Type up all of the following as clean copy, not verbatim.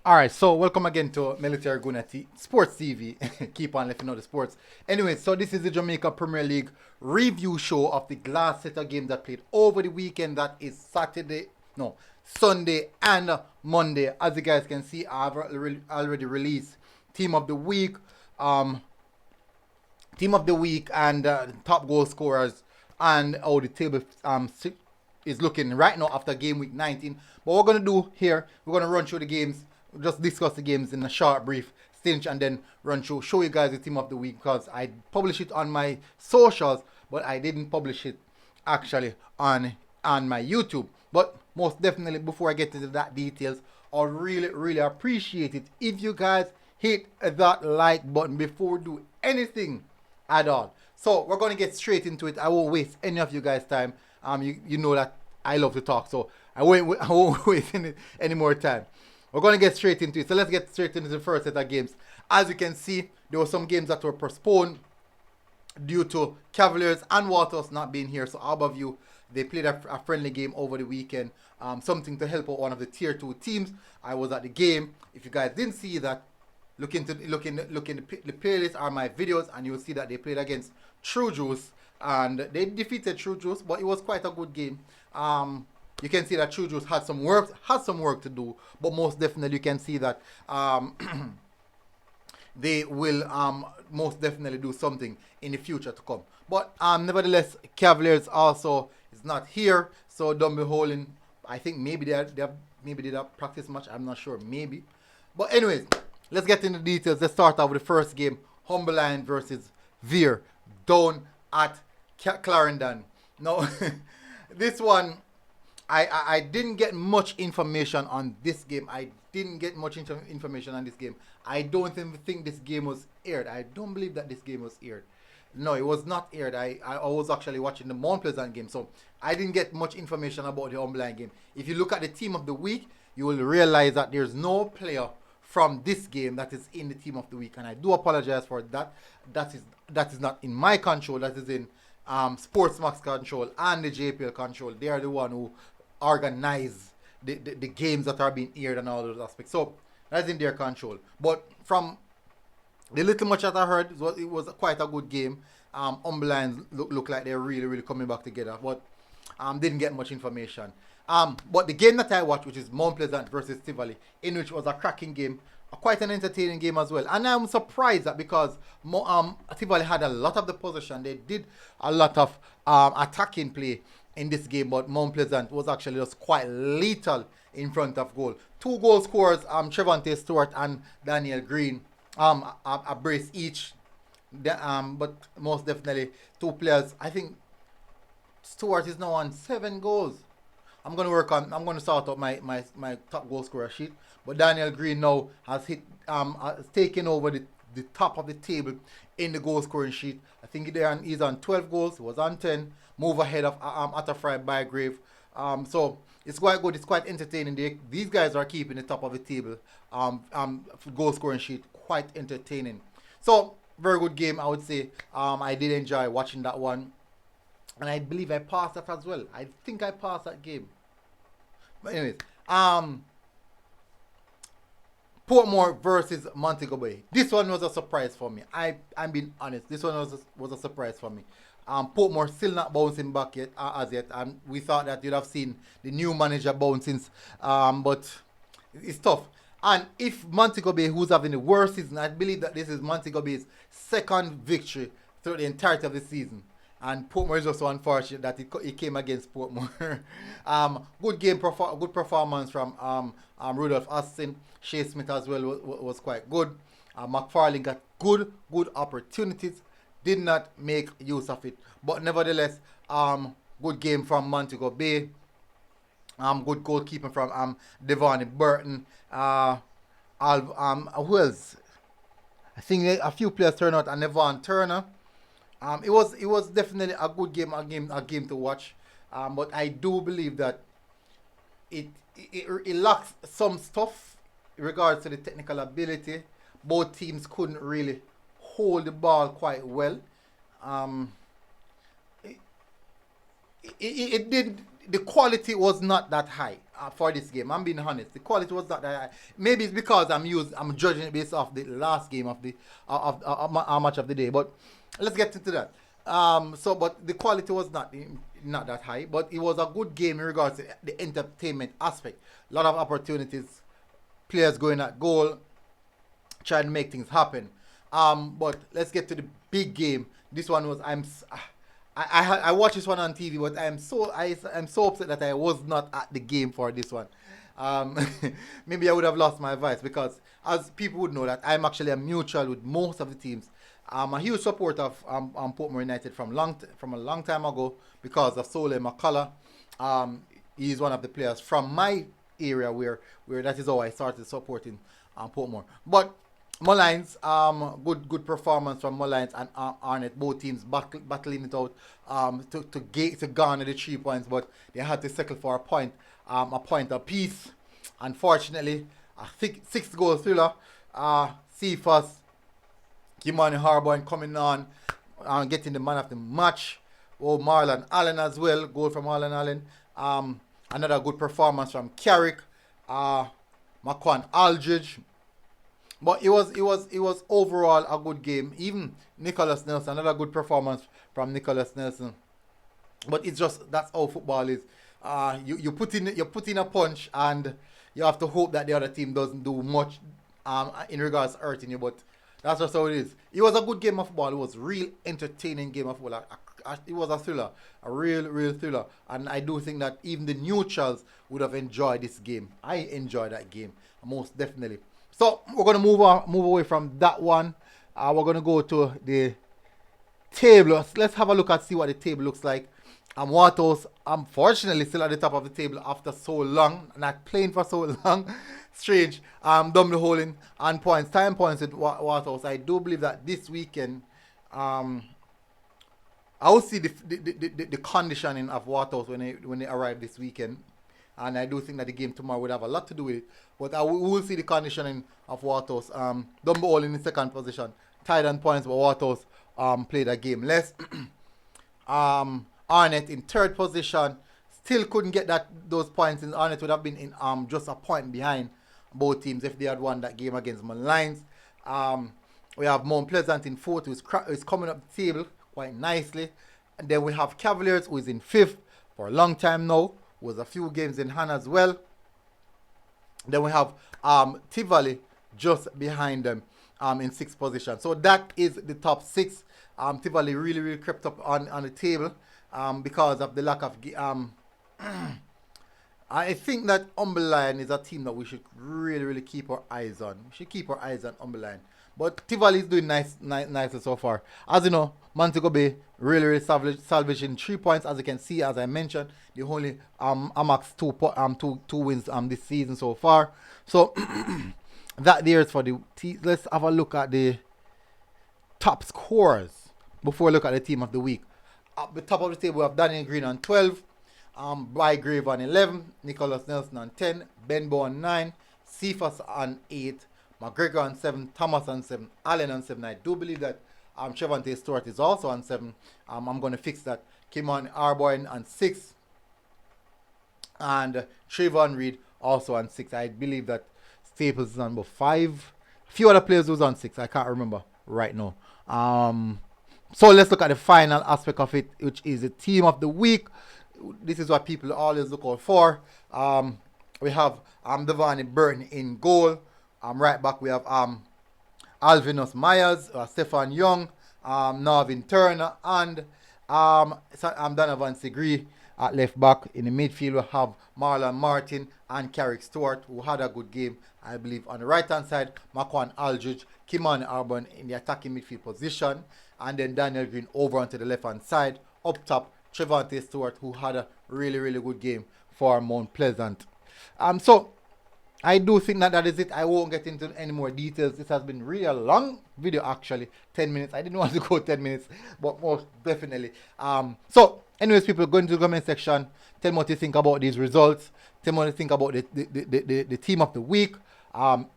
All right, so welcome again to Military Guna Sports TV. Keep on letting know the sports. Anyway, so this is the Jamaica Premier League review show of the last set of games that played over the weekend. That is Sunday and Monday. As you guys can see, I've already released Team of the Week, and top goal scorers, and how the table is looking right now after game week 19. But what we're gonna do here, we're gonna run through the games, just discuss the games in a short, brief stinch, and then run through, show you guys the team of the week because I published it on my socials, but I didn't publish it actually on my YouTube. But most definitely, before I get into that details, I really appreciate it if you guys hit that like button before we do anything at all. So we're gonna get straight into it. I won't waste any of you guys' time. You know that I love to talk, so I won't waste any more time. We're gonna get straight into it. So let's get straight into the first set of games. As you can see, there were some games that were postponed due to Cavaliers and Waters not being here. So Aberview, they played a friendly game over the weekend. Something to help out one of the tier 2 teams. I was at the game. If you guys didn't see that, look in the playlist are my videos, and you'll see that they played against True Juice and they defeated True Juice, but it was quite a good game. You can see that True Juice had some work to do, but most definitely you can see that they will most definitely do something in the future to come. But nevertheless, Cavaliers also is not here, so don't be holding. I think maybe they did a practice match. I'm not sure, maybe. But anyways, let's get into the details. Let's start out with the first game: Humberline versus Veer down at Clarendon. Now, this one, I didn't get much information on this game. I don't even think this game was aired. I don't believe that this game was aired. No, it was not aired. I was actually watching the Mount Pleasant game, so I didn't get much information about the Humberline game. If you look at the team of the week, you will realize that there's no player from this game that is in the team of the week, and I do apologize for that. That is not in my control. That is in Sportsmax control and the JPL control. They are the one who organize the games that are being aired and all those aspects. So that's in their control. But from the little much that I heard, it was quite a good game. Humberline look like they're really coming back together, but didn't get much information. But the game that I watched, which is Mount Pleasant versus Tivoli, in which was a cracking game, quite an entertaining game as well. And I'm surprised that because Tivoli had a lot of the possession, they did a lot of attacking play in this game, but Mount Pleasant was actually just quite lethal in front of goal. 2 goal scorers, Trevante Stewart and Daniel Green, a brace each. But most definitely 2 players. I think Stewart is now on 7 goals. I'm gonna sort out my top goal scorer sheet. But Daniel Green now has taken over the top of the table in the goal scoring sheet. I think he's on 12 goals. He was on 10. Move ahead of Atterfry Bygrave. So it's quite good. It's quite entertaining. These guys are keeping the top of the table. Goal scoring sheet quite entertaining. So very good game, I would say. I did enjoy watching that one, and I believe I passed that as well. I think I passed that game. But anyways, Portmore versus Montego Bay. This one was a surprise for me. I'm being honest. This one was a surprise for me. Portmore still not bouncing back yet as yet, and we thought that you'd have seen the new manager bouncing, but it's tough. And if Montego Bay, who's having the worst season, I believe that this is Montego Bay's second victory through the entirety of the season. And Portmore is also unfortunate that it came against Portmore. Good performance from Rudolph Austin. Shea Smith as well was quite good. McFarlane got good opportunities, did not make use of it. But nevertheless, good game from Montego Bay. Good goalkeeping from Devon Burton. Who else? I think a few players turned out, and Devon Turner. It was definitely a good game, a game to watch. But I do believe that it lacks some stuff in regards to the technical ability. Both teams couldn't really hold the ball quite well. It did. The quality was not that high. for this game. I'm being honest. The quality was not that high. Maybe it's because I'm judging it based off the last game of the our match of the day. But let's get into that. But the quality was not that high. But it was a good game in regards to the entertainment aspect. A lot of opportunities, players going at goal, trying to make things happen. But let's get to the big game. This one was I watched this one on TV, but I'm so upset that I was not at the game for this one. Um, Maybe I would have lost my voice because, as people would know, that I'm actually a mutual with most of the teams. I'm a huge supporter of Portmore United from a long time ago because of Sole McCullough. He's one of the players from my area where that is how I started supporting Portmore. But Mullines, good performance from Mullines and Arnett. Both teams battling it out to garner the 3 points, but they had to settle for a point apiece. Unfortunately, I think 6-goal thriller. Cephas, Kimani Harbour coming on, getting the man of the match. Oh, Marlon Allen as well, goal from Marlon Allen. Another good performance from Carrick, Makwan Aldridge. But it was overall a good game. Even Nicholas Nelson, another good performance from Nicholas Nelson. But it's just that's how football is. You put in a punch and you have to hope that the other team doesn't do much in regards to hurting you. But that's just how it is. It was a good game of football. It was a real entertaining game of football. It was a thriller, a real thriller. And I do think that even the neutrals would have enjoyed this game. I enjoyed that game most definitely. So we're gonna move away from that one. We're gonna go to the table. Let's have a look and see what the table looks like. Watos, unfortunately, still at the top of the table after so long, not playing for so long. Strange. Double holding on points, time points with Watos. I do believe that this weekend, I will see the conditioning of Watos when they arrive this weekend. And I do think that the game tomorrow would have a lot to do with it. But we will see the conditioning of Watos. Dumbo in the second position. Tied on points, but Watos played a game less. Arnett in third position. Still couldn't get those points. In Arnett would have been in just a point behind both teams if they had won that game against Mullines. We have Mount Pleasant in fourth, who's coming up the table quite nicely. And then we have Cavaliers, who is in fifth for a long time now. Was a few games in hand as well. Then we have Tivoli just behind them in sixth position. So that is the top six. Tivoli really crept up on the table because of the lack of... I think that Umberline is a team that we should really keep our eyes on. We should keep our eyes on Umberline. But Tivoli is doing nicely so far. As you know, Montego Bay really salvaging 3 points. As you can see, as I mentioned, they only amassed two wins this season so far. So that there is for the let's have a look at the top scorers before we look at the team of the week. At the top of the table, we have Daniel Green on 12, Bygrave on 11, Nicholas Nelson on 10, Benbow on 9, Cephas on 8, McGregor on 7, Thomas on 7, Allen on 7. I do believe that Trevante Stewart is also on 7. I'm going to fix that. Kimon Arboin on 6. And Trayvon Reed also on 6. I believe that Staples is on number 5. A few other players who's on 6. I can't remember right now. So let's look at the final aspect of it, which is the team of the week. This is what people always look out for. We have Devani Burton in goal. Right back we have Alvinus Myers, Stefan Young, Narvin Turner, and Donovan Segree at left back. In the midfield we have Marlon Martin and Carrick Stewart, who had a good game, I believe. On the right hand side, Makwan Aldridge, Kimani Arbon in the attacking midfield position, and then Daniel Green over onto the left hand side. Up top, Trevante Stewart, who had a really good game for Mount Pleasant. So I do think that is it. I won't get into any more details. This has been really a long video, actually. 10 minutes. I didn't want to go 10 minutes, but most definitely. So anyways, people, go into the comment section. Tell me what you think about these results. Tell me what you think about the team of the week.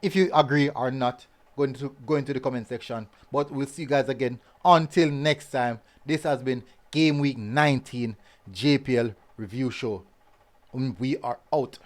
If you agree or not, go into the comment section. But we'll see you guys again. Until next time, this has been Game Week 19 JPL Review Show. We are out.